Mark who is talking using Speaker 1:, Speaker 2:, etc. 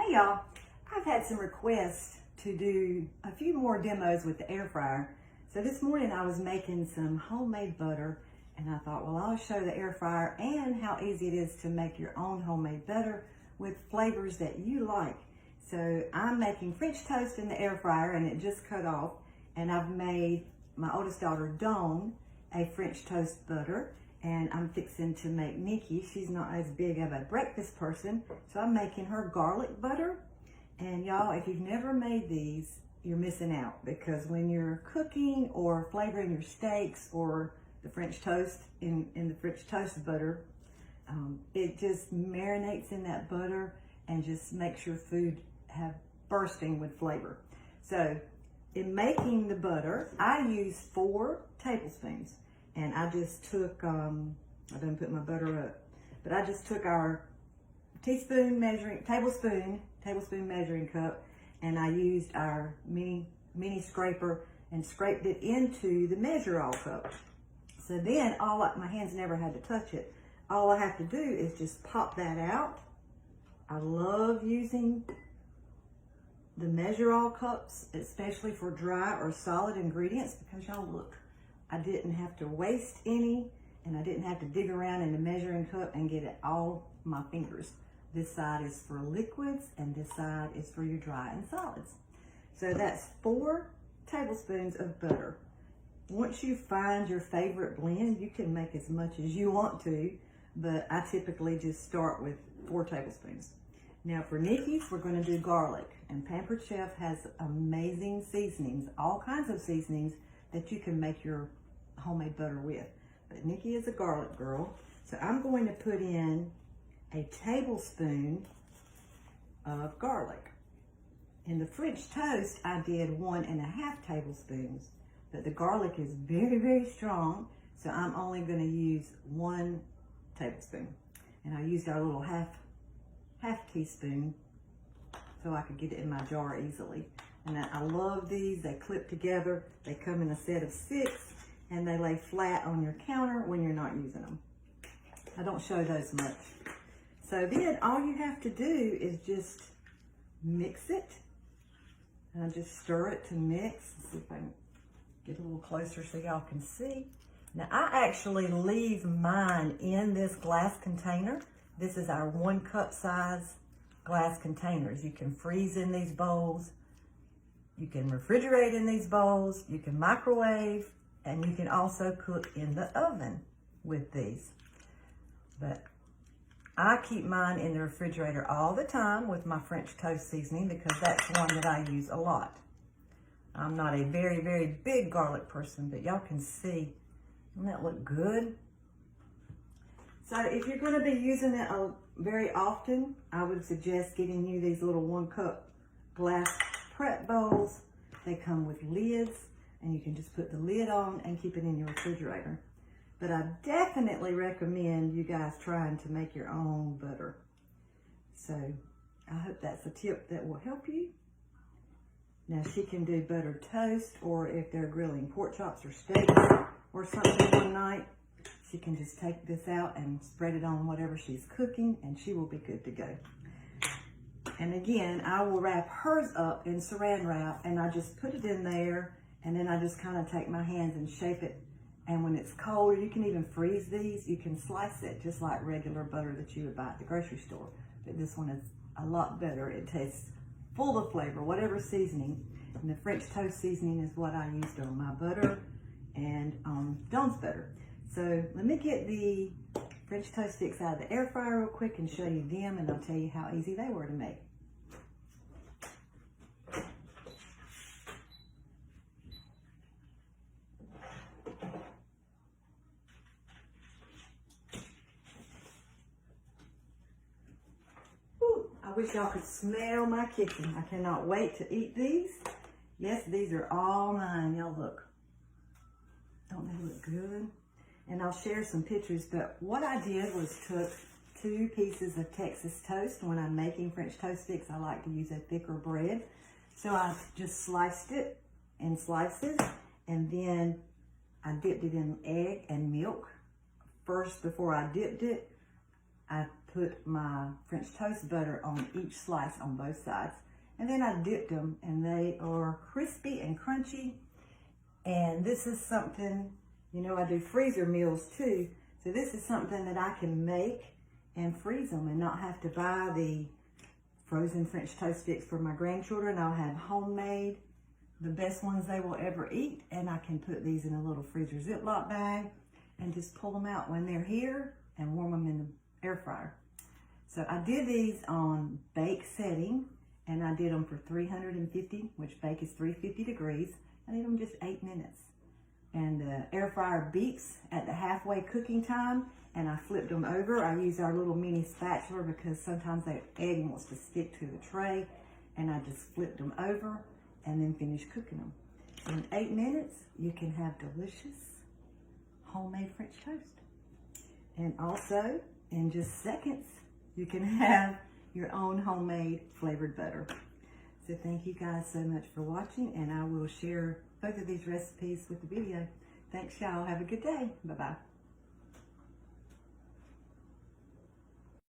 Speaker 1: Hey y'all, I've had some requests to do a few more demos with the air fryer. So this morning I was making some homemade butter and I thought, well, I'll show the air fryer and how easy it is to make your own homemade butter with flavors that you like. So I'm making French toast in the air fryer and it just cut off, and I've made my oldest daughter Dawn a French toast butter, and I'm fixing to make Nikki, she's not as big of a breakfast person, so I'm making her garlic butter. And y'all, if you've never made these, you're missing out, because when you're cooking or flavoring your steaks or the French toast in the French toast butter, it just marinates in that butter and just makes your food have bursting with flavor. So in making the butter, I use 4 tablespoons. And I just took, I didn't put my butter up, but I just took our tablespoon measuring cup, and I used our mini scraper and scraped it into the measure all cup. So then my hands never had to touch it. All I have to do is just pop that out. I love using the measure all cups, especially for dry or solid ingredients, because y'all look, I didn't have to waste any, and I didn't have to dig around in the measuring cup and get it all my fingers. This side is for liquids and this side is for your dry and solids. So that's 4 tablespoons of butter. Once you find your favorite blend, you can make as much as you want to, but I typically just start with 4 tablespoons. Now for Nikki's, we're going to do garlic, and Pampered Chef has amazing seasonings, all kinds of seasonings that you can make your homemade butter with. But Nikki is a garlic girl, so I'm going to put in a tablespoon of garlic. In the French toast, I did 1.5 tablespoons, but the garlic is very, very strong, so I'm only going to use 1 tablespoon. And I used our little half teaspoon so I could get it in my jar easily. And I love these. They clip together. They come in a set of 6, and they lay flat on your counter when you're not using them. I don't show those much. So then all you have to do is just mix it. And I just stir it to mix. Let's see if I can get a little closer so y'all can see. Now I actually leave mine in this glass container. This is our 1 cup size glass containers. You can freeze in these bowls. You can refrigerate in these bowls, you can microwave, and you can also cook in the oven with these. But I keep mine in the refrigerator all the time with my French toast seasoning, because that's one that I use a lot. I'm not a very, very big garlic person, but y'all can see, doesn't that look good? So if you're going to be using it very often, I would suggest getting you these little 1 cup glass prep bowls. They come with lids, and you can just put the lid on and keep it in your refrigerator. But I definitely recommend you guys trying to make your own butter. So I hope that's a tip that will help you. Now she can do buttered toast, or if they're grilling pork chops or steaks or something one night, she can just take this out and spread it on whatever she's cooking, and she will be good to go. And again, I will wrap hers up in saran wrap, and I just put it in there, and then I just kind of take my hands and shape it. And when it's cold, you can even freeze these. You can slice it just like regular butter that you would buy at the grocery store. But this one is a lot better. It tastes full of flavor, whatever seasoning. And the French toast seasoning is what I used on my butter and Dawn's butter. So let me get the French toast sticks out of the air fryer real quick and show you them, and I'll tell you how easy they were to make. I wish y'all could smell my kitchen. I cannot wait to eat these. Yes, these are all mine. Y'all look. Don't they look good? And I'll share some pictures, but what I did was took 2 pieces of Texas toast. When I'm making French toast sticks, I like to use a thicker bread. So I just sliced it in slices, and then I dipped it in egg and milk. First, before I dipped it, I put my French toast butter on each slice on both sides. And then I dipped them, and they are crispy and crunchy. And this is something, you know, I do freezer meals too. So this is something that I can make and freeze them and not have to buy the frozen French toast sticks for my grandchildren. I'll have homemade, the best ones they will ever eat. And I can put these in a little freezer Ziploc bag and just pull them out when they're here and warm them in the air fryer. So I did these on bake setting, and I did them for 350, which bake is 350 degrees. I did them just 8 minutes. And the air fryer beeps at the halfway cooking time, and I flipped them over. I use our little mini spatula because sometimes the egg wants to stick to the tray, and I just flipped them over and then finished cooking them. So in 8 minutes, you can have delicious homemade French toast. And also, in just seconds, you can have your own homemade flavored butter. So thank you guys so much for watching, and I will share both of these recipes with the video. Thanks, y'all. Have a good day. Bye-bye.